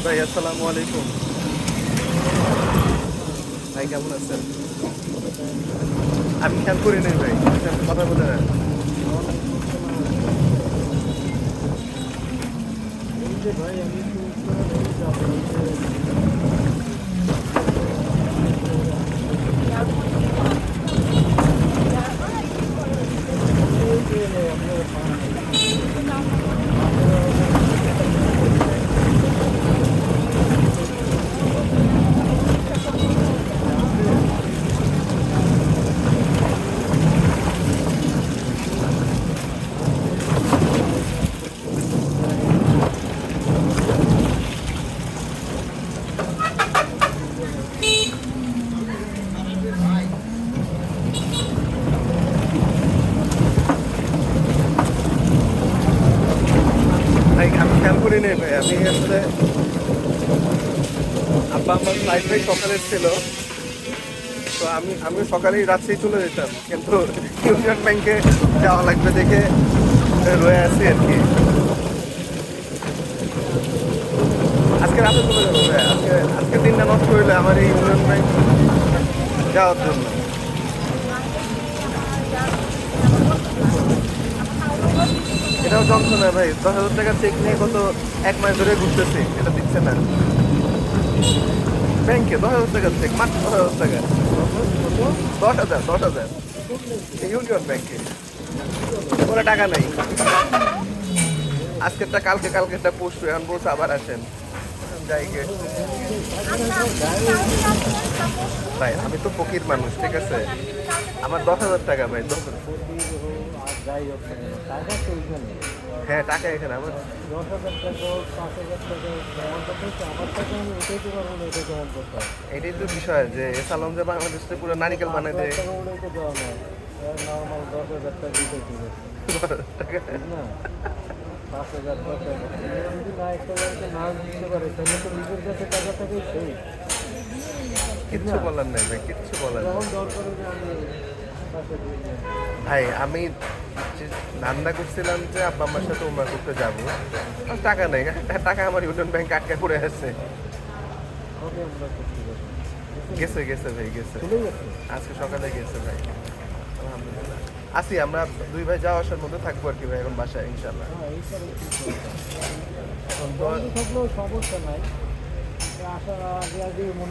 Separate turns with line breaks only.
ভাই আসসালামু আলাইকুম। ভাই কেমন আছেন? আমি খেয়াল করি নাই ভাই, কথা বলে না।
ভাই আমি
খেয়াল করি নাই ভাই, আমি আসলে আব্বা আমার ফ্লাইট ভাই সকালে ছিল, তো আমি সকালেই রাজশাহী চলে যেতাম, কিন্তু ইউনিয়ন ব্যাংকে যাওয়া লাগবে দেখে রয়ে আছি আর কি। আজকে রাতে চলে যাবো ভাই, আজকে দিনটা নষ্ট হইলে আমার এই ইউনিয়ন ব্যাংক যাওয়ার জন্য। এটাও যন্ত্রণা ভাই, 10,000 টাকা চেক নিয়ে গত 1 মাস ধরে ঘুরতেছি, এটা দিচ্ছে না ব্যাংকে। 10,000 টাকা চেক, মাত্র 10,000 টাকা। 10,000 ইউনিয়ন ব্যাংকে, ওরা টাকা নেই। আজকেরটা কালকেরটা পরশু, এখন বলছে আবার আসেন। যাই গে ভাই, আমি তো ফকির মানুষ, ঠিক আছে? আমার 10,000 টাকা ভাই, 10,000। হ্যাঁ, টাকা এখানে আমার
10,000 টাকা 5,000 টাকা আমি উঠাইতে পারবো না, এটা কেমন কথা?
এটাই তো বিষয় যে সালাম যে বাংলাদেশে পুরো নারিকেল বানাই দেয়।
উঠাইতে দেওয়া নয়, নর্মাল 10,000 টাকা উঠাইতে না 5,000 টাকা যদি না একটা ব্যাংকে না দিতে পারে তাহলে তো নিজের কাছে টাকা থাকেই সেই
কিচ্ছু বলার নাই ভাই, কিচ্ছু বলার
যখন
নাই
দরকার হলে আমি টাকা দিয়ে দিই।
ভাই। আমি ধান্দা করছিলাম যে আব্বা আমার সাথে উমরা করতে যাবো, আর টাকা নেই। টাকা আমার ইউনিয়ন ব্যাংক আটকে পড়ে আছে।
ওকে আমরা করতে পারি।
গেছে ভাই, গেছে।
চলে গেছে।
আজকে সকালে গেছে ভাই, আলহামদুলিল্লাহ। আসি আমরা দুই ভাই যাওয়া আসার মধ্যে থাকবো আর কি ভাই এখন বাসায় ইনশাল্লাহ।
হ্যাঁ এইসব
এখন তো
বন্ধ থাকলেও সমস্যা নাই, আসার আগে আগে মনে